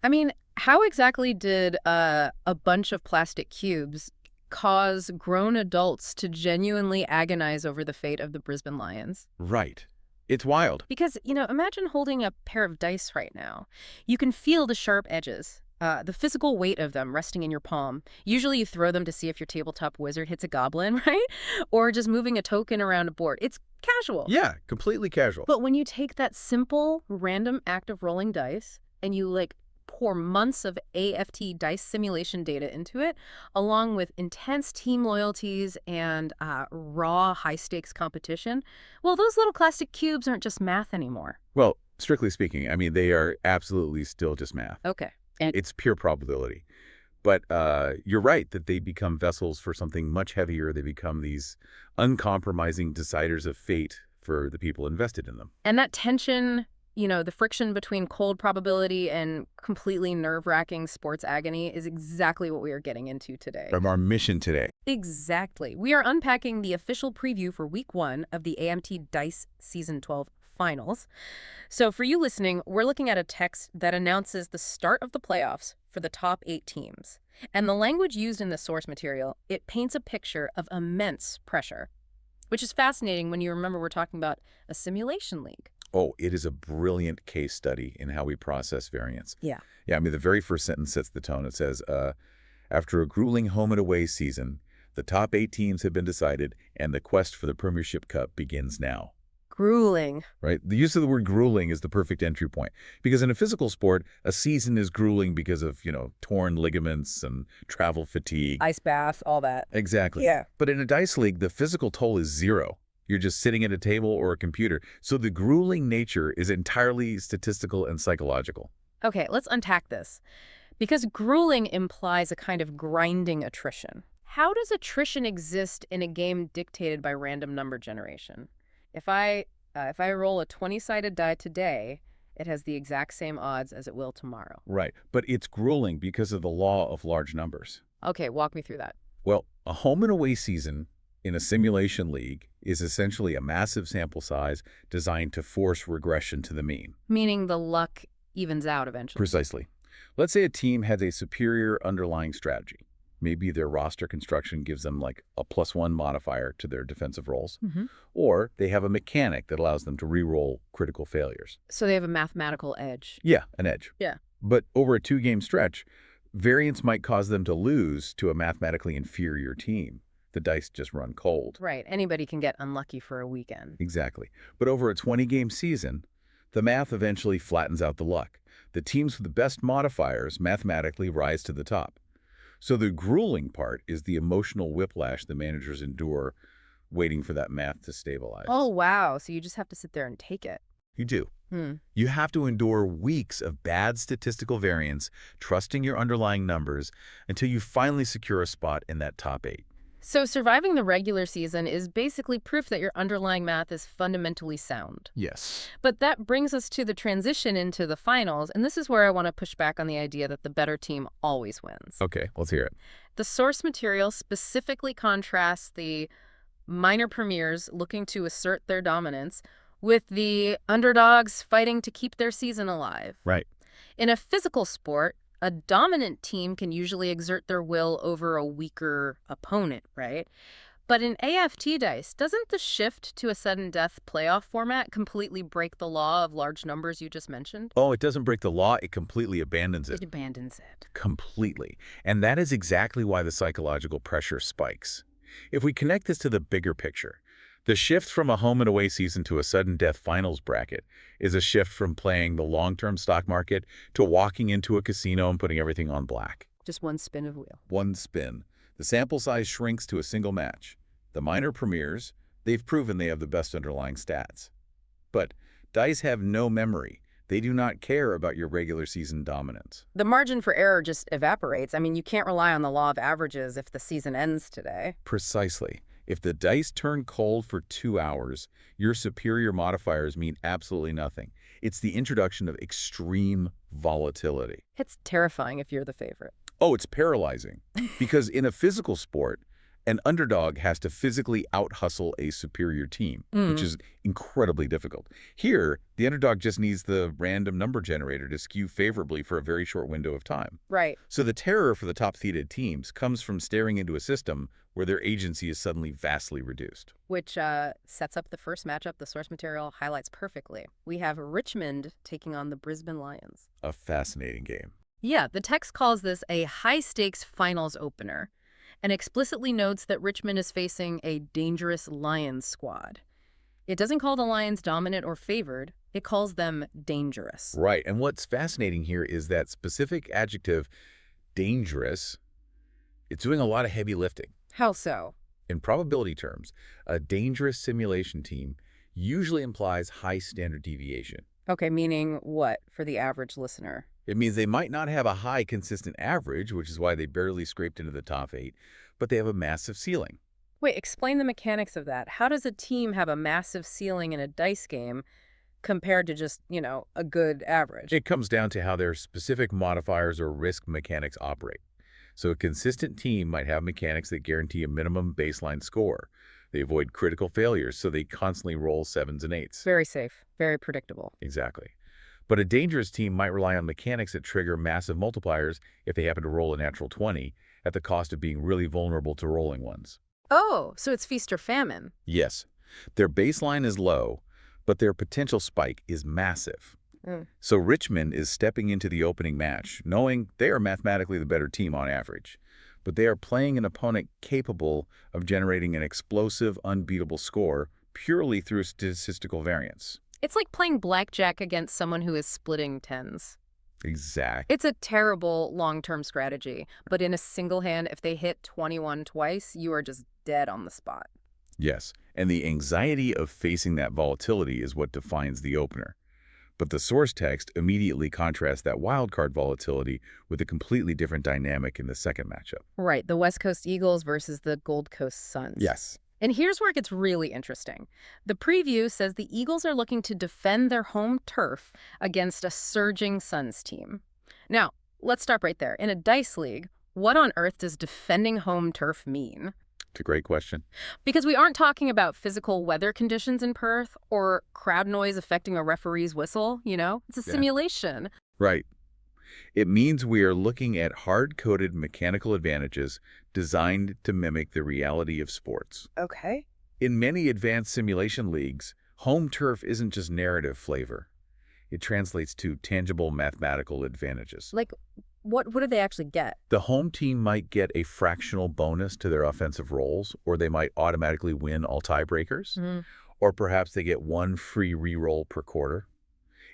I mean, how exactly did a bunch of plastic cubes cause grown adults to genuinely agonize over the fate of the Brisbane Lions? Right. It's wild. Because, imagine holding a pair of dice right now. You can feel the sharp edges, the physical weight of them resting in your palm. Usually you throw them to see if your tabletop wizard hits a goblin, right? Or just moving a token around a board. It's casual. Yeah, completely casual. But when you take that simple, random act of rolling dice and you, pour months of AFT Dice simulation data into it, along with intense team loyalties and raw, high-stakes competition, well, those little plastic cubes aren't just math anymore. Well, strictly speaking, I mean, they are absolutely still just math. Okay. And It's pure probability. But you're right that they become vessels for something much heavier. They become these uncompromising deciders of fate for the people invested in them. that tension, the friction between cold probability and completely nerve-wracking sports agony is exactly what we are getting into today. From our mission today. Exactly. We are unpacking the official preview for Week 1 of the AFT Dice Season 12 finals. So for you listening, we're looking at a text that announces the start of the playoffs for the top 8 teams. And the language used in the source material, it paints a picture of immense pressure, which is fascinating when you remember we're talking about a simulation league. Oh, it is a brilliant case study in how we process variance. Yeah. Yeah, I mean, the very first sentence sets the tone. It says, after a grueling home and away season, the top 8 teams have been decided, and the quest for the Premiership Cup begins now. Grueling. Right? The use of the word grueling is the perfect entry point. Because in a physical sport, a season is grueling because of, torn ligaments and travel fatigue. Ice bath, all that. Exactly. Yeah. But in a dice league, the physical toll is 0. You're just sitting at a table or a computer. So the grueling nature is entirely statistical and psychological. Okay, let's unpack this. Because grueling implies a kind of grinding attrition. How does attrition exist in a game dictated by random number generation? If I roll a 20-sided die today, it has the exact same odds as it will tomorrow. Right. But it's grueling because of the law of large numbers. Okay, walk me through that. Well, a home and away season in a simulation league is essentially a massive sample size designed to force regression to the mean. Meaning the luck evens out eventually. Precisely. Let's say a team has a superior underlying strategy. Maybe their roster construction gives them like a +1 modifier to their defensive rolls. Or they have a mechanic that allows them to re-roll critical failures. So they have a mathematical edge. Yeah, an edge. Yeah. But over a 2-game stretch, variance might cause them to lose to a mathematically inferior team. The dice just run cold. Right. Anybody can get unlucky for a weekend. Exactly. But over a 20-game season, the math eventually flattens out the luck. The teams with the best modifiers mathematically rise to the top. So the grueling part is the emotional whiplash the managers endure waiting for that math to stabilize. Oh, wow. So you just have to sit there and take it. You do. You have to endure weeks of bad statistical variance, trusting your underlying numbers, until you finally secure a spot in that top 8. So surviving the regular season is basically proof that your underlying math is fundamentally sound. Yes. But that brings us to the transition into the finals, and this is where I want to push back on the idea that the better team always wins. Okay, let's hear it. The source material specifically contrasts the minor premiers looking to assert their dominance with the underdogs fighting to keep their season alive. Right. In a physical sport, a dominant team can usually exert their will over a weaker opponent, right? But in AFT Dice, doesn't the shift to a sudden death playoff format completely break the law of large numbers you just mentioned? Oh, it doesn't break the law. It completely abandons it. It abandons it. Completely. And that is exactly why the psychological pressure spikes. If we connect this to the bigger picture, the shift from a home and away season to a sudden death finals bracket is a shift from playing the long-term stock market to walking into a casino and putting everything on black. Just one spin of wheel. One spin. The sample size shrinks to a single match. The minor premiers, they've proven they have the best underlying stats. But dice have no memory. They do not care about your regular season dominance. The margin for error just evaporates. I mean, you can't rely on the law of averages if the season ends today. Precisely. If the dice turn cold for 2 hours, your superior modifiers mean absolutely nothing. It's the introduction of extreme volatility. It's terrifying if you're the favorite. Oh, it's paralyzing. Because in a physical sport, An underdog has to physically out-hustle a superior team, which is incredibly difficult. Here, the underdog just needs the random number generator to skew favorably for a very short window of time. Right. So the terror for the top-seeded teams comes from staring into a system where their agency is suddenly vastly reduced. Which sets up the first matchup the source material highlights perfectly. We have Richmond taking on the Brisbane Lions. A fascinating game. Yeah, the text calls this a high-stakes finals opener and explicitly notes that Richmond is facing a dangerous Lions squad. It doesn't call the Lions dominant or favored. It calls them dangerous. Right, and what's fascinating here is that specific adjective, dangerous, it's doing a lot of heavy lifting. How so? In probability terms, a dangerous simulation team usually implies high standard deviation. Okay, meaning what for the average listener? It means they might not have a high consistent average, which is why they barely scraped into the top 8, but they have a massive ceiling. Wait, explain the mechanics of that. How does a team have a massive ceiling in a dice game compared to just, a good average? It comes down to how their specific modifiers or risk mechanics operate. So a consistent team might have mechanics that guarantee a minimum baseline score. They avoid critical failures, so they constantly roll 7s and 8s. Very safe, very predictable. Exactly. But a dangerous team might rely on mechanics that trigger massive multipliers if they happen to roll a natural 20 at the cost of being really vulnerable to rolling ones. Oh, so it's feast or famine. Yes. Their baseline is low, but their potential spike is massive. So Richmond is stepping into the opening match, knowing they are mathematically the better team on average. But they are playing an opponent capable of generating an explosive, unbeatable score purely through statistical variance. It's like playing blackjack against someone who is splitting tens. Exactly. It's a terrible long-term strategy, but in a single hand, if they hit 21 twice, you are just dead on the spot. Yes, and the anxiety of facing that volatility is what defines the opener. But the source text immediately contrasts that wildcard volatility with a completely different dynamic in the second matchup. Right, the West Coast Eagles versus the Gold Coast Suns. Yes. And here's where it gets really interesting. The preview says the Eagles are looking to defend their home turf against a surging Suns team. Now, let's stop right there. In a dice league, what on earth does defending home turf mean? It's a great question. Because we aren't talking about physical weather conditions in Perth or crowd noise affecting a referee's whistle, It's a simulation. Right. It means we are looking at hard-coded mechanical advantages designed to mimic the reality of sports. Okay. In many advanced simulation leagues, home turf isn't just narrative flavor. It translates to tangible mathematical advantages. Like, what do they actually get? The home team might get a fractional bonus to their offensive rolls, or they might automatically win all tiebreakers, or perhaps they get one free reroll per quarter.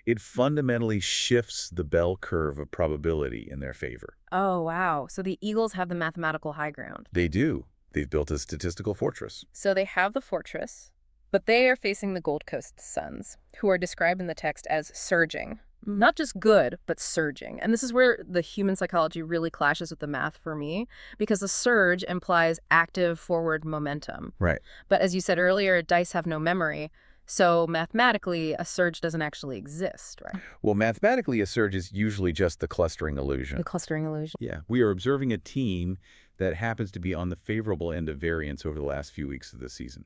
It fundamentally shifts the bell curve of probability in their favor. Oh, wow. So the Eagles have the mathematical high ground. They do. They've built a statistical fortress. So they have the fortress, but they are facing the Gold Coast Suns, who are described in the text as surging. Not just good, but surging. And this is where the human psychology really clashes with the math for me, because a surge implies active forward momentum. Right. But as you said earlier, dice have no memory. So mathematically, a surge doesn't actually exist, right? Well, mathematically, a surge is usually just the clustering illusion. The clustering illusion. Yeah. We are observing a team that happens to be on the favorable end of variance over the last few weeks of the season.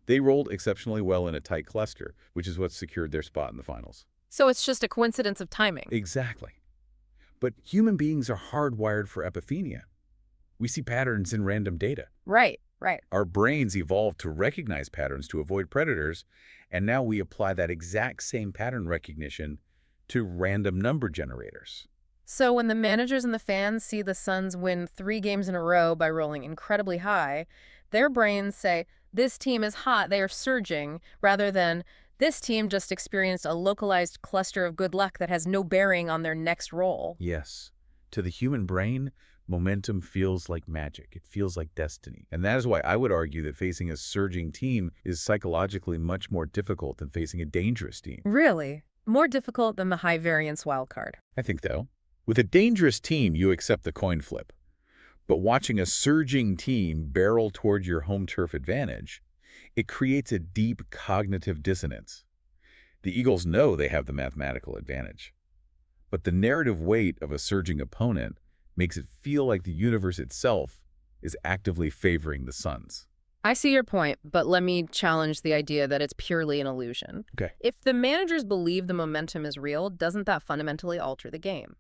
They rolled exceptionally well in a tight cluster, which is what secured their spot in the finals. So it's just a coincidence of timing. Exactly. But human beings are hardwired for epiphania. We see patterns in random data. Right. Our brains evolved to recognize patterns to avoid predators, and now we apply that exact same pattern recognition to random number generators. So when the managers and the fans see the Suns win 3 games in a row by rolling incredibly high, their brains say, this team is hot, they are surging, rather than this team just experienced a localized cluster of good luck that has no bearing on their next roll. Yes. To the human brain, momentum feels like magic. It feels like destiny. And that is why I would argue that facing a surging team is psychologically much more difficult than facing a dangerous team. Really? More difficult than the high variance wildcard? I think so. With a dangerous team, you accept the coin flip. But watching a surging team barrel toward your home turf advantage, it creates a deep cognitive dissonance. The Eagles know they have the mathematical advantage. But the narrative weight of a surging opponent makes it feel like the universe itself is actively favoring the Suns. I see your point, but let me challenge the idea that it's purely an illusion. Okay. If the managers believe the momentum is real, doesn't that fundamentally alter the game?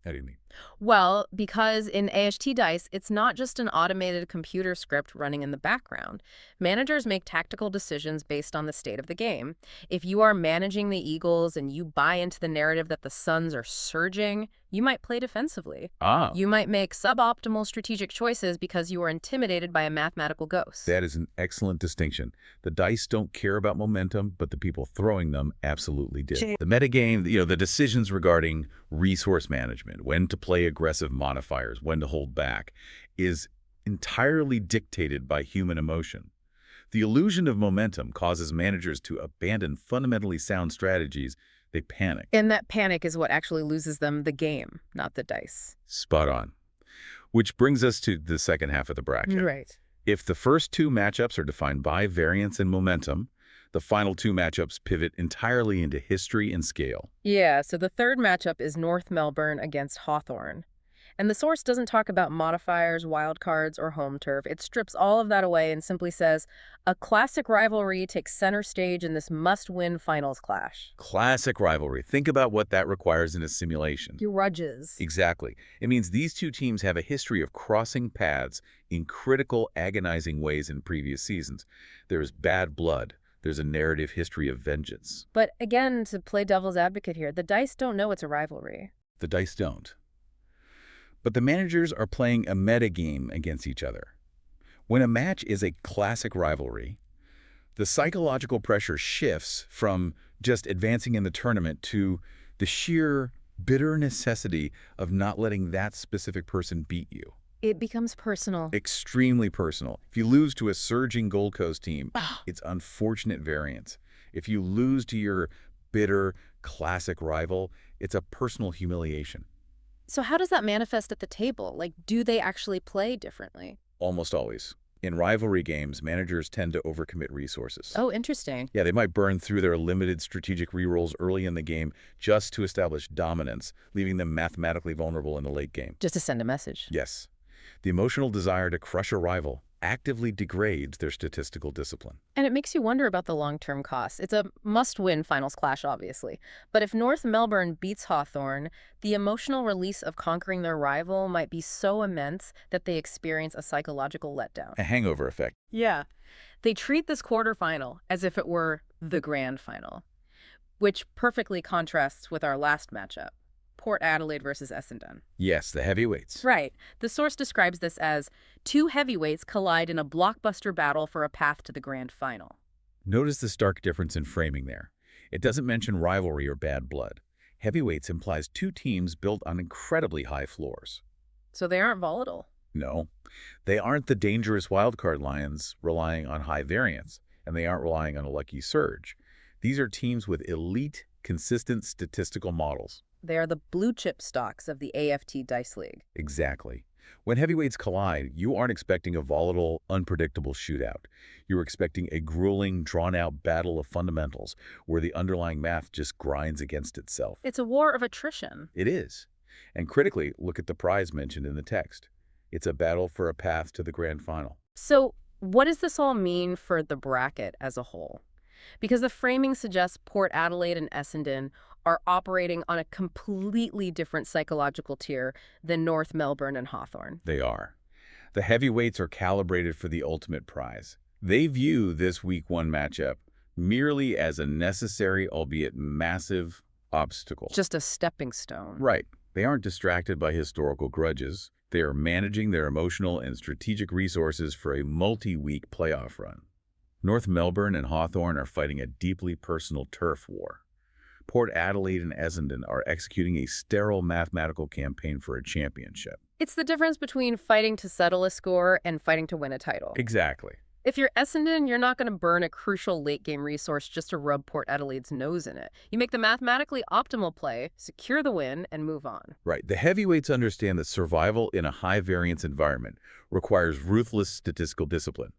How do you mean? Well, because in AFT Dice, it's not just an automated computer script running in the background. Managers make tactical decisions based on the state of the game. If you are managing the Eagles and you buy into the narrative that the Suns are surging, you might play defensively. Ah, You might make suboptimal strategic choices because you are intimidated by a mathematical ghost. that is an excellent distinction. The dice don't care about momentum, but the people throwing them absolutely did. The metagame, the decisions regarding resource management, when to play aggressive modifiers, when to hold back, is entirely dictated by human emotion. The illusion of momentum causes managers to abandon fundamentally sound strategies. They panic. And that panic is what actually loses them the game, not the dice. Spot on. Which brings us to the second half of the bracket. Right. If the first two matchups are defined by variance and momentum, the final two matchups pivot entirely into history and scale. Yeah, so the third matchup is North Melbourne against Hawthorn. And the source doesn't talk about modifiers, wildcards, or home turf. It strips all of that away and simply says, a classic rivalry takes center stage in this must-win finals clash. Classic rivalry. Think about what that requires in a simulation. Grudges. Exactly. It means these two teams have a history of crossing paths in critical, agonizing ways in previous seasons. There's bad blood. There's a narrative history of vengeance. But again, to play devil's advocate here, the dice don't know it's a rivalry. The dice don't. But the managers are playing a metagame against each other. When a match is a classic rivalry, the psychological pressure shifts from just advancing in the tournament to the sheer bitter necessity of not letting that specific person beat you. It becomes personal. Extremely personal. If you lose to a surging Gold Coast team, it's unfortunate variance. If you lose to your bitter, classic rival, it's a personal humiliation. So how does that manifest at the table? Like, do they actually play differently? Almost always. In rivalry games, managers tend to overcommit resources. Oh, interesting. Yeah, they might burn through their limited strategic rerolls early in the game just to establish dominance, leaving them mathematically vulnerable in the late game. Just to send a message. Yes. The emotional desire to crush a rival actively degrades their statistical discipline. And it makes you wonder about the long-term costs. It's a must-win finals clash, obviously. But if North Melbourne beats Hawthorn, the emotional release of conquering their rival might be so immense that they experience a psychological letdown. A hangover effect. Yeah. They treat this quarterfinal as if it were the grand final, which perfectly contrasts with our last matchup, Port Adelaide versus Essendon. Yes, the heavyweights. Right. The source describes this as two heavyweights collide in a blockbuster battle for a path to the grand final. Notice the stark difference in framing there. It doesn't mention rivalry or bad blood. Heavyweights implies two teams built on incredibly high floors. So they aren't volatile. No, they aren't the dangerous wildcard Lions relying on high variance, and they aren't relying on a lucky surge. These are teams with elite, consistent statistical models. They are the blue-chip stocks of the AFT Dice League. Exactly. When heavyweights collide, you aren't expecting a volatile, unpredictable shootout. You're expecting a grueling, drawn-out battle of fundamentals where the underlying math just grinds against itself. It's a war of attrition. It is. And critically, look at the prize mentioned in the text. It's a battle for a path to the grand final. So what does this all mean for the bracket as a whole? Because the framing suggests Port Adelaide and Essendon are operating on a completely different psychological tier than North Melbourne and Hawthorn. They are. The heavyweights are calibrated for the ultimate prize. They view this Week 1 matchup merely as a necessary, albeit massive, obstacle. Just a stepping stone. Right. They aren't distracted by historical grudges. They are managing their emotional and strategic resources for a multi-week playoff run. North Melbourne and Hawthorn are fighting a deeply personal turf war. Port Adelaide and Essendon are executing a sterile mathematical campaign for a championship. It's the difference between fighting to settle a score and fighting to win a title. Exactly. If you're Essendon, you're not going to burn a crucial late-game resource just to rub Port Adelaide's nose in it. You make the mathematically optimal play, secure the win, and move on. Right. The heavyweights understand that survival in a high-variance environment requires ruthless statistical discipline.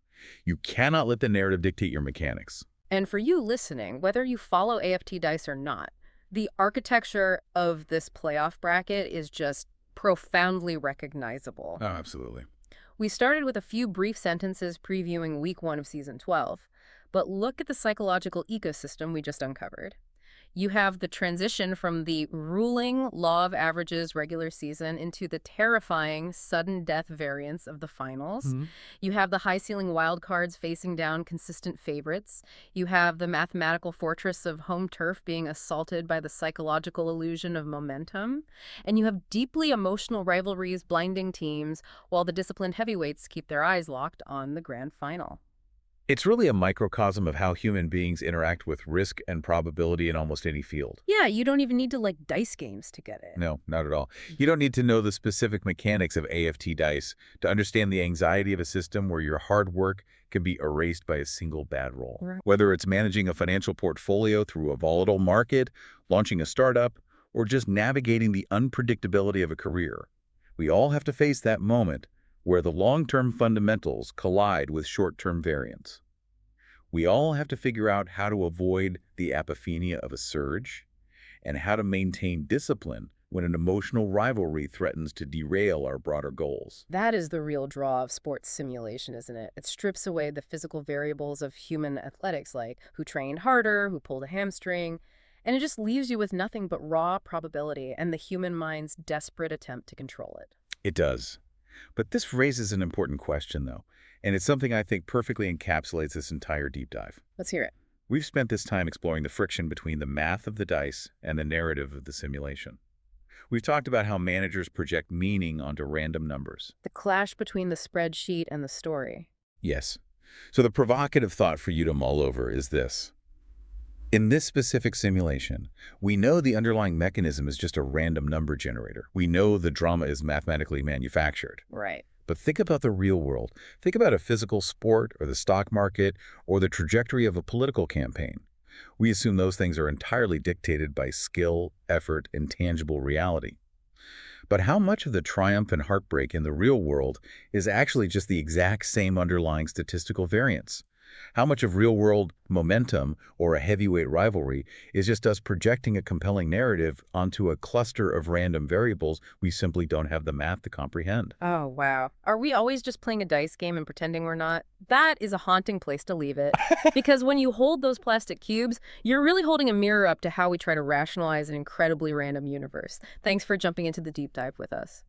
You cannot let the narrative dictate your mechanics. And for you listening, whether you follow AFT Dice or not, the architecture of this playoff bracket is just profoundly recognizable. Oh, absolutely. We started with a few brief sentences previewing week 1 of season 12, but look at the psychological ecosystem we just uncovered. You have the transition from the ruling law of averages regular season into the terrifying sudden death variance of the finals. Hmm. You have the high ceiling wild cards facing down consistent favorites. You have the mathematical fortress of home turf being assaulted by the psychological illusion of momentum. And you have deeply emotional rivalries blinding teams while the disciplined heavyweights keep their eyes locked on the grand final. It's really a microcosm of how human beings interact with risk and probability in almost any field. Yeah, you don't even need to like dice games to get it. No, not at all. You don't need to know the specific mechanics of AFT Dice to understand the anxiety of a system where your hard work can be erased by a single bad roll. Right. Whether it's managing a financial portfolio through a volatile market, launching a startup, or just navigating the unpredictability of a career, we all have to face that moment where the long-term fundamentals collide with short-term variance. We all have to figure out how to avoid the apophenia of a surge and how to maintain discipline when an emotional rivalry threatens to derail our broader goals. That is the real draw of sports simulation, isn't it? It strips away the physical variables of human athletics, like who trained harder, who pulled a hamstring, and it just leaves you with nothing but raw probability and the human mind's desperate attempt to control it. It does. But this raises an important question, though, and it's something I think perfectly encapsulates this entire deep dive. Let's hear it. We've spent this time exploring the friction between the math of the dice and the narrative of the simulation. We've talked about how managers project meaning onto random numbers. The clash between the spreadsheet and the story. Yes. So the provocative thought for you to mull over is this. In this specific simulation, we know the underlying mechanism is just a random number generator. We know the drama is mathematically manufactured. Right. But think about the real world. Think about a physical sport or the stock market or the trajectory of a political campaign. We assume those things are entirely dictated by skill, effort, and tangible reality. But how much of the triumph and heartbreak in the real world is actually just the exact same underlying statistical variance? How much of real-world momentum or a heavyweight rivalry is just us projecting a compelling narrative onto a cluster of random variables we simply don't have the math to comprehend? Oh, wow. Are we always just playing a dice game and pretending we're not? That is a haunting place to leave it. Because when you hold those plastic cubes, you're really holding a mirror up to how we try to rationalize an incredibly random universe. Thanks for jumping into the deep dive with us.